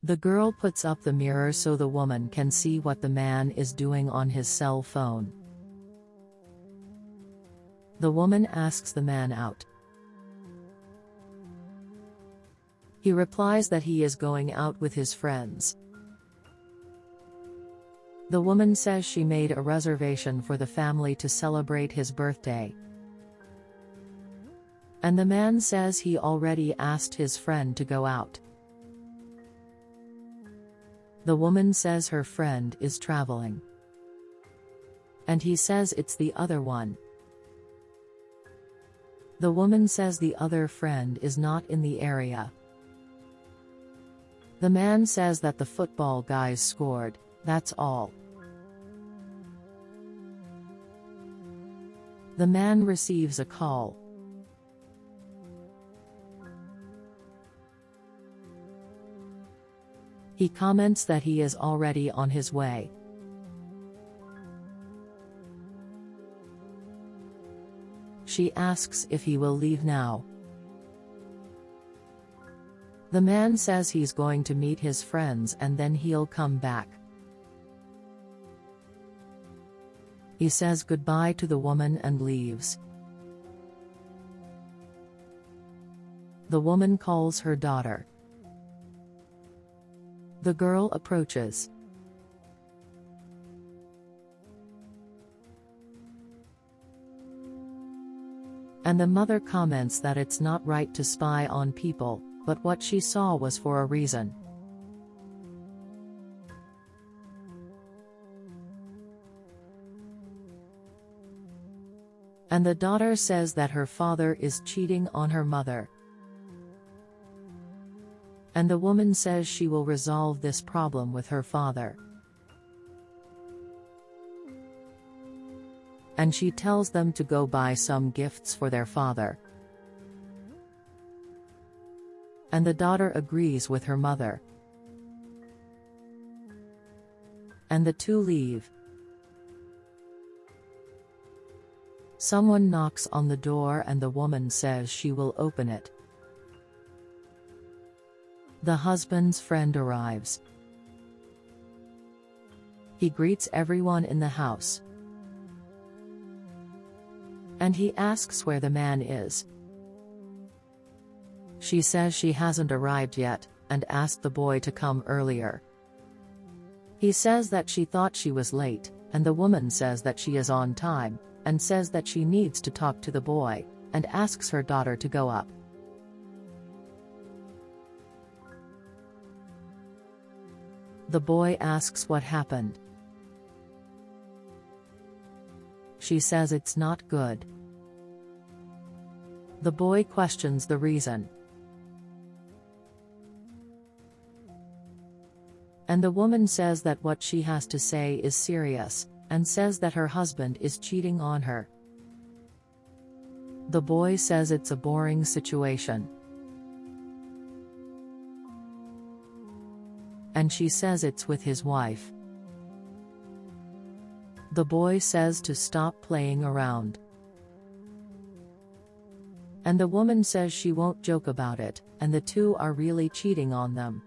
The girl puts up the mirror so the woman can see what the man is doing on his cell phone. The woman asks the man out. He replies that he is going out with his friends. The woman says she made a reservation for the family to celebrate his birthday. And the man says he already asked his friend to go out. The woman says her friend is traveling. And he says it's the other one. The woman says the other friend is not in the area. The man says that the football guys scored, that's all. The man receives a call. He comments that he is already on his way. She asks if he will leave now. The man says he's going to meet his friends and then he'll come back. He says goodbye to the woman and leaves. The woman calls her daughter. The girl approaches. And the mother comments that it's not right to spy on people, but what she saw was for a reason. And the daughter says that her father is cheating on her mother. And the woman says she will resolve this problem with her father. And she tells them to go buy some gifts for their father. And the daughter agrees with her mother. And the two leave. Someone knocks on the door and the woman says she will open it. The husband's friend arrives. He greets everyone in the house. And he asks where the man is. She says she hasn't arrived yet, and asked the boy to come earlier. He says that she thought she was late, and the woman says that she is on time, and says that she needs to talk to the boy, and asks her daughter to go up. The boy asks what happened. She says it's not good. The boy questions the reason. And the woman says that what she has to say is serious, and says that her husband is cheating on her. The boy says it's a boring situation. And she says it's with his wife. The boy says to stop playing around. And the woman says she won't joke about it, and the two are really cheating on them.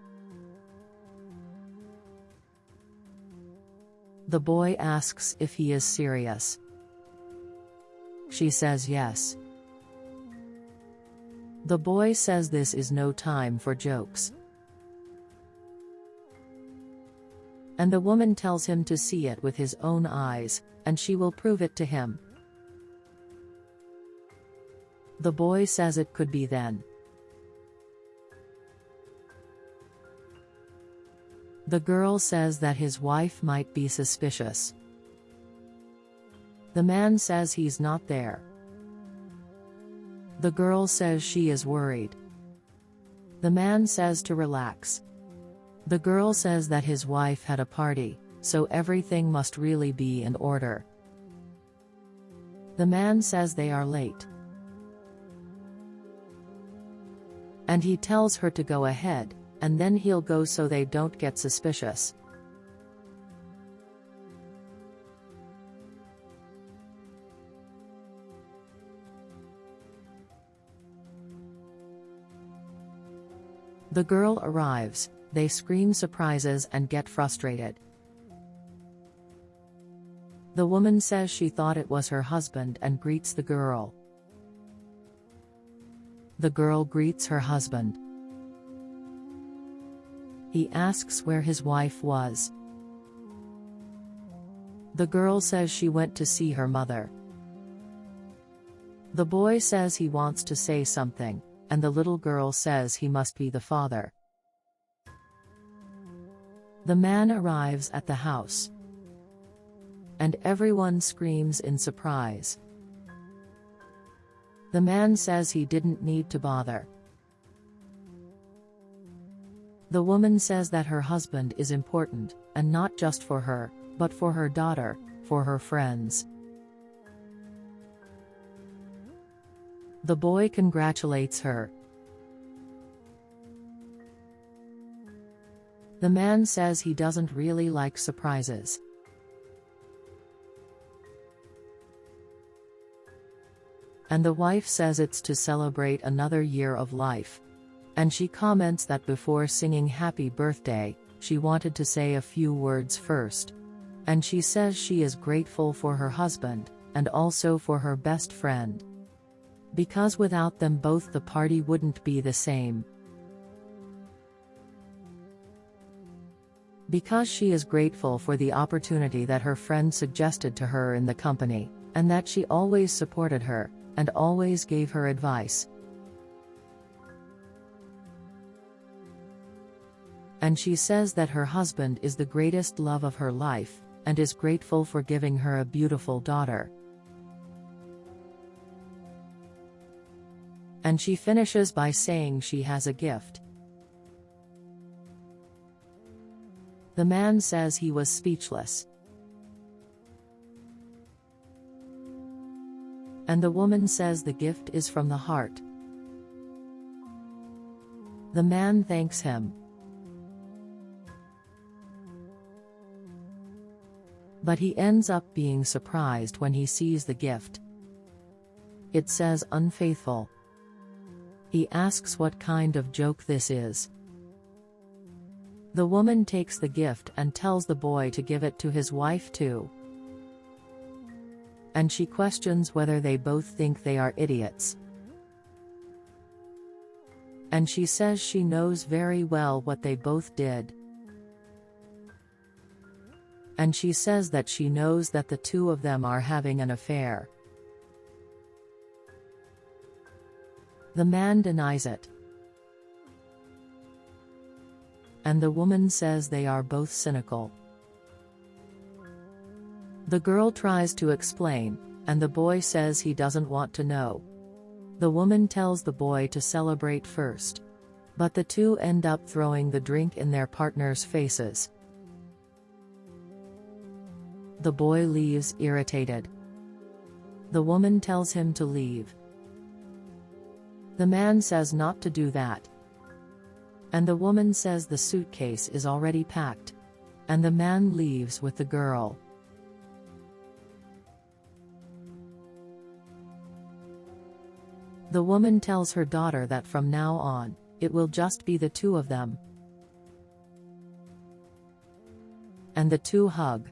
The boy asks if he is serious. She says yes. The boy says this is no time for jokes. And the woman tells him to see it with his own eyes, and she will prove it to him. The boy says it could be then. The girl says that his wife might be suspicious. The man says he's not there. The girl says she is worried. The man says to relax. The girl says that his wife had a party, so everything must really be in order. The man says they are late. And he tells her to go ahead, and then he'll go so they don't get suspicious. The girl arrives. They scream surprises and get frustrated. The woman says she thought it was her husband and greets the girl. The girl greets her husband. He asks where his wife was. The girl says she went to see her mother. The boy says he wants to say something, and the little girl says he must be the father. The man arrives at the house, and everyone screams in surprise. The man says he didn't need to bother. The woman says that her husband is important, and not just for her, but for her daughter, for her friends. The boy congratulates her. The man says he doesn't really like surprises. And the wife says it's to celebrate another year of life. And she comments that before singing happy birthday, she wanted to say a few words first. And she says she is grateful for her husband, and also for her best friend. Because without them both the party wouldn't be the same. Because she is grateful for the opportunity that her friend suggested to her in the company, and that she always supported her, and always gave her advice. And she says that her husband is the greatest love of her life, and is grateful for giving her a beautiful daughter. And she finishes by saying she has a gift. The man says he was speechless. And the woman says the gift is from the heart. The man thanks him. But he ends up being surprised when he sees the gift. It says unfaithful. He asks what kind of joke this is. The woman takes the gift and tells the boy to give it to his wife too. And she questions whether they both think they are idiots. And she says she knows very well what they both did. And she says that she knows that the two of them are having an affair. The man denies it. And the woman says they are both cynical. The girl tries to explain, and the boy says he doesn't want to know. The woman tells the boy to celebrate first. But the two end up throwing the drink in their partners' faces. The boy leaves irritated. The woman tells him to leave. The man says not to do that. And the woman says the suitcase is already packed. And the man leaves with the girl. The woman tells her daughter that from now on, it will just be the two of them. And the two hug.